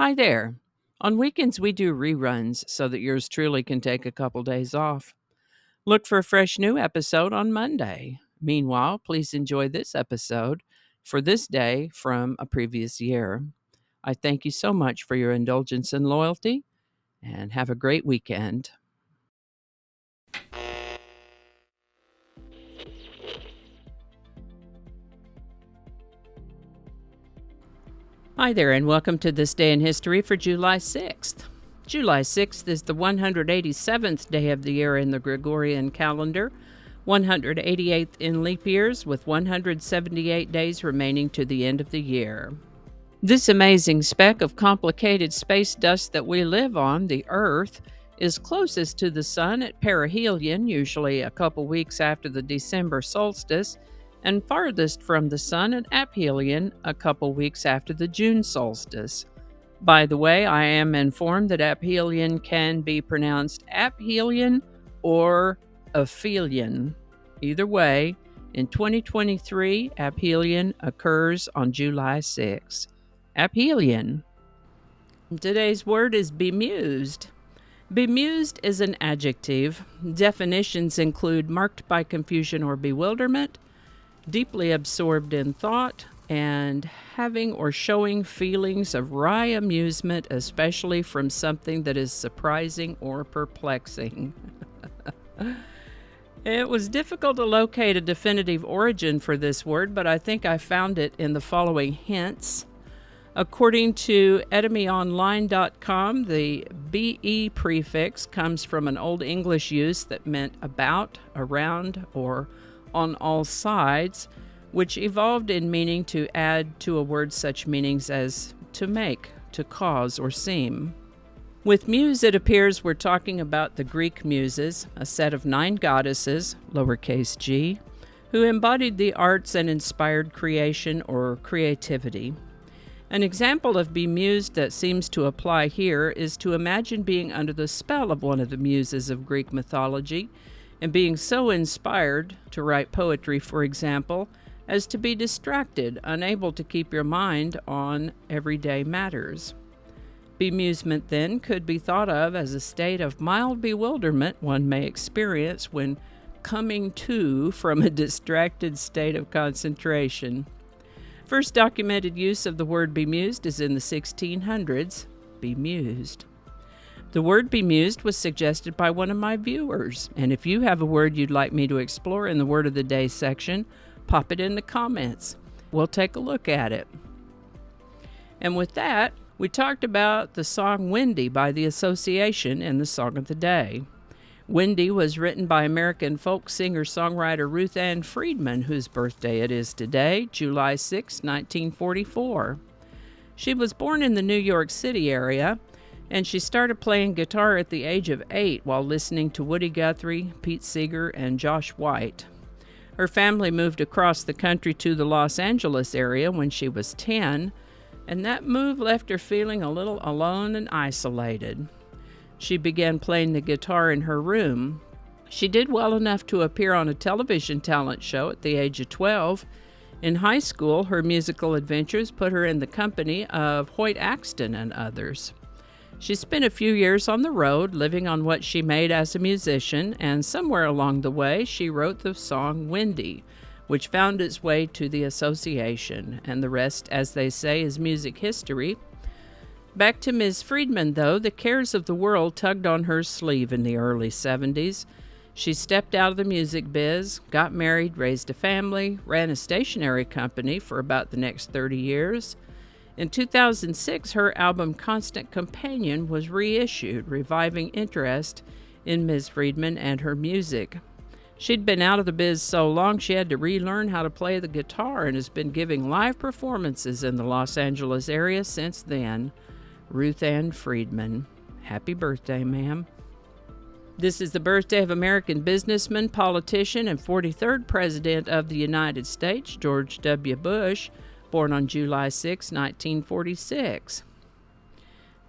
Hi there. On weekends, we do reruns so that yours truly can take a couple days off. Look for a fresh new episode on Monday. Meanwhile, please enjoy this episode for this day from a previous year. I thank you so much for your indulgence and loyalty, and have a great weekend. Hi there, and welcome to This Day in History for July 6th. July 6th is the 187th day of the year in the Gregorian calendar, 188th in leap years, with 178 days remaining to the end of the year. This amazing speck of complicated space dust that we live on, the Earth, is closest to the Sun at perihelion, usually a couple weeks after the December solstice, and farthest from the Sun at aphelion, a couple weeks after the June solstice. By the way, I am informed that aphelion can be pronounced aphelion or aphelion. Either way, in 2023, aphelion occurs on July 6. Aphelion. Today's word is bemused. Bemused is an adjective. Definitions include marked by confusion or bewilderment, deeply absorbed in thought, and having or showing feelings of wry amusement, especially from something that is surprising or perplexing. It was difficult to locate a definitive origin for this word, but I think I found it in the following hints. According to etymyonline.com, the BE prefix comes from an Old English use that meant about, around, or on all sides, which evolved in meaning to add to a word such meanings as to make, to cause, or seem. With muse, it appears we're talking about the Greek muses, a set of 9 goddesses, lowercase g, who embodied the arts and inspired creation or creativity. An example of bemused that seems to apply here is to imagine being under the spell of one of the muses of Greek mythology and being so inspired to write poetry, for example, as to be distracted, unable to keep your mind on everyday matters. Bemusement, then, could be thought of as a state of mild bewilderment one may experience when coming to from a distracted state of concentration. First documented use of the word bemused is in the 1600s, bemused. The word bemused was suggested by one of my viewers, and if you have a word you'd like me to explore in the Word of the Day section, pop it in the comments. We'll take a look at it. And with that, we talked about the song Windy by The Association in the Song of the Day. Windy was written by American folk singer-songwriter Ruth Ann Friedman, whose birthday it is today, July 6, 1944. She was born in the New York City area, and she started playing guitar at the age of 8 while listening to Woody Guthrie, Pete Seeger, and Josh White. Her family moved across the country to the Los Angeles area when she was 10, and that move left her feeling a little alone and isolated. She began playing the guitar in her room. She did well enough to appear on a television talent show at the age of 12. In high school, her musical adventures put her in the company of Hoyt Axton and others. She spent a few years on the road, living on what she made as a musician, and somewhere along the way, she wrote the song Windy, which found its way to the Association, and the rest, as they say, is music history. Back to Ms. Friedman, though, the cares of the world tugged on her sleeve in the early 70s. She stepped out of the music biz, got married, raised a family, ran a stationery company for about the next 30 years. In 2006, her album Constant Companion was reissued, reviving interest in Ms. Friedman and her music. She'd been out of the biz so long she had to relearn how to play the guitar and has been giving live performances in the Los Angeles area since then. Ruth Ann Friedman. Happy birthday, ma'am. This is the birthday of American businessman, politician, and 43rd President of the United States, George W. Bush, born on July 6, 1946.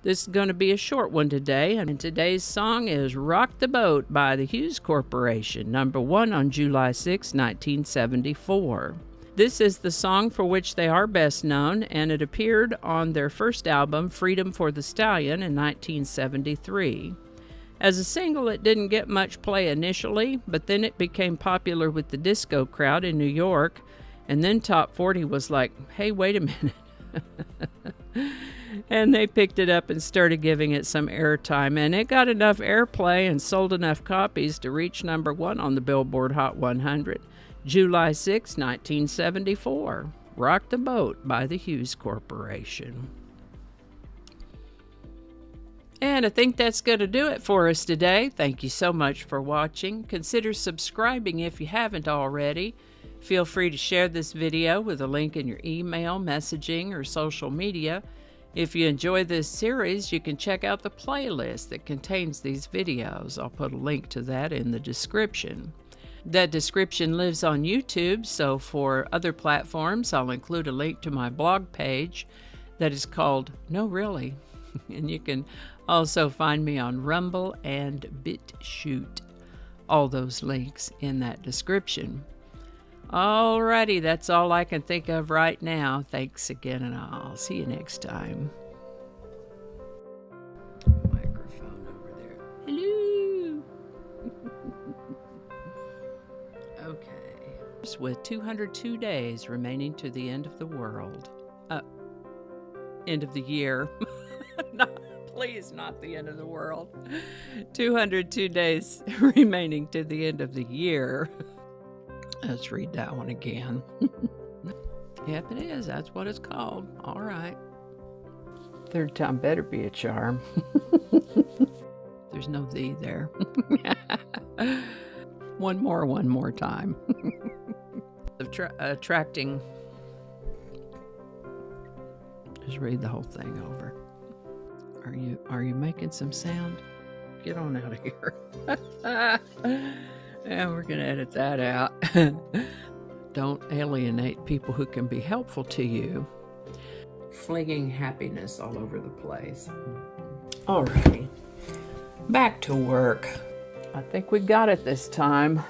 This is going to be a short one today, and today's song is Rock the Boat by the Hughes Corporation, number 1 on July 6, 1974. This is the song for which they are best known, and it appeared on their first album, Freedom for the Stallion, in 1973. As a single, it didn't get much play initially, but then it became popular with the disco crowd in New York, and then Top 40 was like, hey, wait a minute. And they picked it up and started giving it some airtime, and it got enough airplay and sold enough copies to reach #1 on the Billboard Hot 100. July 6, 1974. Rock the Boat by the Hughes Corporation. And I think that's going to do it for us today. Thank you so much for watching. Consider subscribing if you haven't already. Feel free to share this video with a link in your email, messaging, or social media. If you enjoy this series, you can check out the playlist that contains these videos. I'll put a link to that in the description. That description lives on YouTube, so for other platforms, I'll include a link to my blog page that is called No Really. And you can also find me on Rumble and BitChute. All those links in that description. Alrighty, that's all I can think of right now. Thanks again, and I'll see you next time. Microphone over there. Hello. Okay. With 202 days remaining to the end of the world. End of the year. Please, not the end of the world. 202 days remaining to the end of the year. Let's read that one again. Yep, it is. That's what it's called. All right. Third time better be a charm. There's no "the" there. One more time. Attracting. Just read the whole thing over. Are you making some sound? Get on out of here. And we're going to edit that out. Don't alienate people who can be helpful to you. Flinging happiness all over the place. Alrighty. Back to work. I think we got it this time.